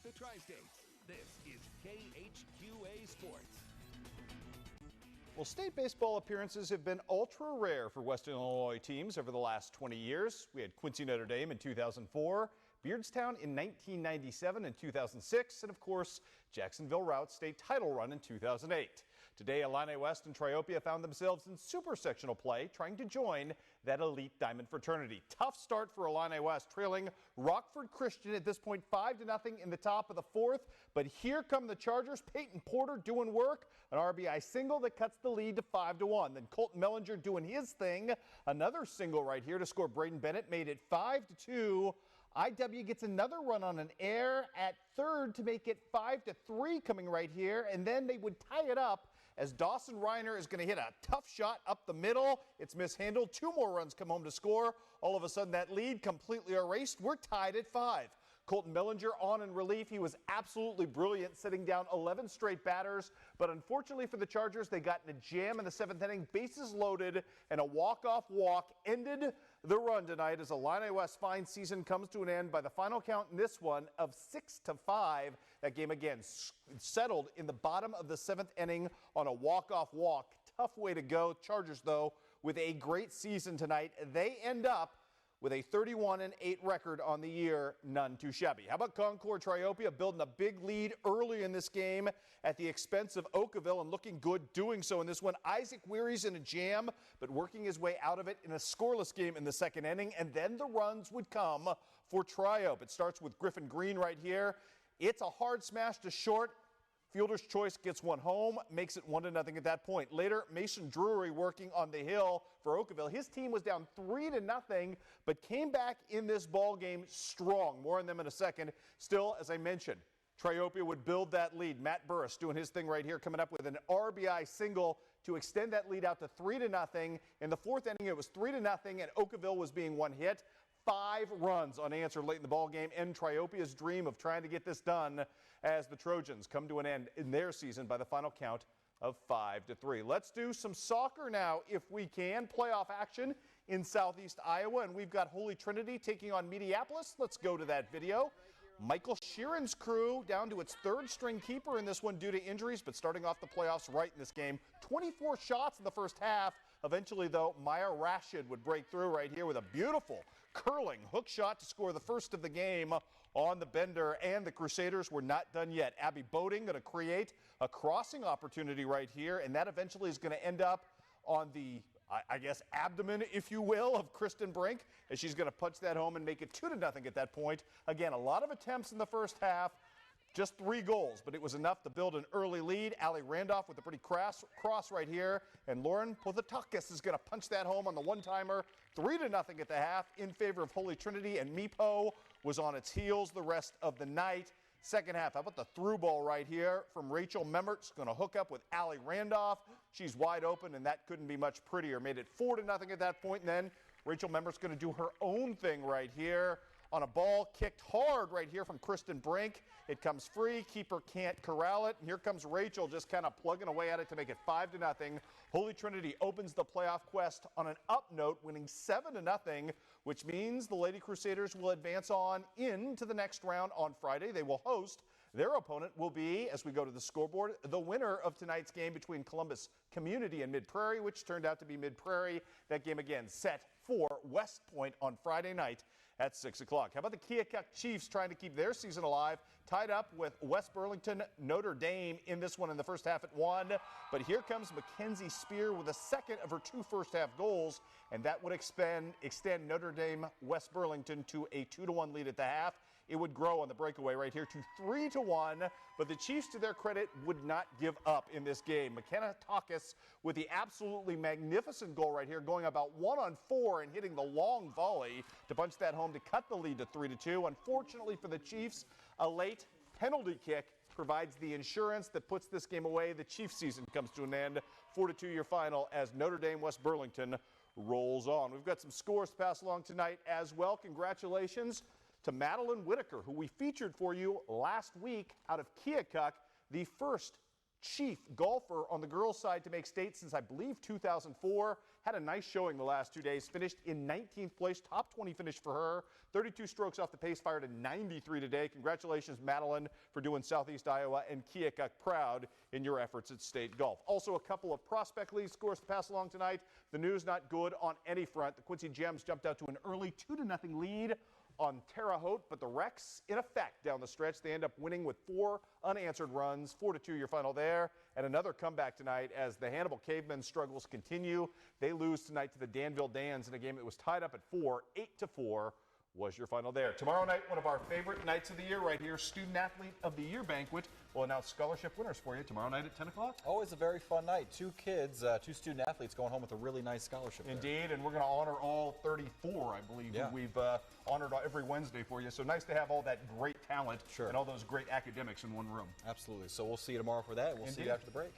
the Tri-States. This is KHQA Sports. Well, state baseball appearances have been ultra rare for Western Illinois teams over the last 20 years. We had Quincy Notre Dame in 2004, Beardstown in 1997 and 2006, and of course, Jacksonville Route's state title run in 2008. Today, Illini West and Triopia found themselves in super sectional play, trying to join that elite diamond fraternity. Tough start for Illini West, trailing Rockford Christian at this point 5-0 in the top of the fourth. But here come the Chargers. Peyton Porter doing work, an RBI single that cuts the lead to 5-1. Then Colton Mellinger doing his thing, another single right here to score. Braden Bennett made it 5-2. IW gets another run on an error at third to make it 5-3 coming right here, and then they would tie it up as Dawson Reiner is going to hit a tough shot up the middle. It's mishandled. Two more runs come home to score. All of a sudden that lead completely erased. We're tied at 5. Colton Mellinger on in relief. He was absolutely brilliant, sitting down 11 straight batters. But unfortunately for the Chargers, they got in a jam in the 7th inning. Bases loaded, and a walk-off walk ended the run tonight as Illini West's fine season comes to an end by the final count in this one of 6-5. That game again settled in the bottom of the 7th inning on a walk-off walk. Tough way to go. Chargers, though, with a great season tonight. They end up with a 31-8 record on the year, none too shabby. How about Concord Triopia building a big lead early in this game at the expense of Oakville and looking good doing so in this one. Isaac Weary's in a jam, but working his way out of it in a scoreless game in the 2nd inning, and then the runs would come for Triop. It starts with Griffin Green right here. It's a hard smash to short. Fielder's choice gets one home, makes it 1-0 at that point. Later, Mason Drury working on the hill for Oakville. His team was down 3-0, but came back in this ball game strong. More on them in a second. Still, as I mentioned, Triopia would build that lead. Matt Burris doing his thing right here, coming up with an RBI single to extend that lead out to 3-0. In the 4th inning, it was 3-0, and Oakville was being one hit. 5 runs unanswered late in the ball game, and Triopia's dream of trying to get this done as the Trojans come to an end in their season by the final count of 5-3. Let's do some soccer now, if we can. Playoff action in Southeast Iowa, and we've got Holy Trinity taking on Mediapolis. Let's go to that video. Michael Sheeran's crew down to its 3rd-string keeper in this one due to injuries, but starting off the playoffs right in this game. 24 shots in the first half. Eventually, though, Maya Rashid would break through right here with a beautiful curling hook shot to score the first of the game on the bender, and the Crusaders were not done yet. Abby Boating going to create a crossing opportunity right here, and that eventually is going to end up on the I guess abdomen, if you will, of Kristen Brink, as she's going to punch that home and make it 2-0 at that point. Again, a lot of attempts in the first half, just 3 goals, but it was enough to build an early lead. Allie Randolph with a pretty cross right here, and Lauren Pothotakis is going to punch that home on the one-timer. 3-0 at the half in favor of Holy Trinity, and Meepo was on its heels the rest of the night. Second half, how about the through ball right here from Rachel Memmert's going to hook up with Allie Randolph. She's wide open, and that couldn't be much prettier. Made it 4-0 at that point, and then Rachel Memmert's going to do her own thing right here on a ball kicked hard right here from Kristen Brink. It comes free. Keeper can't corral it. And here comes Rachel just kind of plugging away at it to make it 5-0. Holy Trinity opens the playoff quest on an up note, winning 7-0, which means the Lady Crusaders will advance on into the next round on Friday. They will host. Their opponent will be, as we go to the scoreboard, the winner of tonight's game between Columbus Community and Mid Prairie, which turned out to be Mid Prairie. That game again set for West Point on Friday night at 6 o'clock. How about the Keokuk Chiefs trying to keep their season alive? Tied up with West Burlington Notre Dame in this one in the first half at 1. But here comes Mackenzie Spear with a second of her 2 first-half goals, and that would extend Notre Dame West Burlington to a 2-1 lead at the half. It would grow on the breakaway right here to 3-1, but the Chiefs, to their credit, would not give up in this game. McKenna Takis with the absolutely magnificent goal right here, going about 1-on-4 and hitting the long volley to punch that home to cut the lead to 3-2. Unfortunately for the Chiefs, a late penalty kick provides the insurance that puts this game away. The Chiefs season comes to an end. 4-2 your final as Notre Dame West Burlington rolls on. We've got some scores to pass along tonight as well. Congratulations to Madeline Whitaker, who we featured for you last week out of Keokuk, the first chief golfer on the girls' side to make state since, I believe, 2004. Had a nice showing the last 2 days. Finished in 19th place. Top 20 finish for her. 32 strokes off the pace. Fired a 93 today. Congratulations, Madeline, for doing Southeast Iowa and Keokuk proud in your efforts at state golf. Also, a couple of Prospect League scores to pass along tonight. The news not good on any front. The Quincy Gems jumped out to an early 2-0 lead on Terre Haute, but the Rex in effect down the stretch. They end up winning with 4 unanswered runs. 4-2 your final there. And another comeback tonight as the Hannibal Cavemen struggles continue. They lose tonight to the Danville Dans in a game that was tied up at 4. 8-4 was your final there. Tomorrow night, one of our favorite nights of the year right here, Student Athlete of the Year banquet. We'll announce scholarship winners for you tomorrow night at 10 o'clock. Always a very fun night. 2 kids, 2 student athletes going home with a really nice scholarship. Indeed, and we're going to honor all 34, I believe, who we've honored every Wednesday for you. So nice to have all that great talent and all those great academics in one room. Absolutely. So we'll see you tomorrow for that. We'll see you after the break.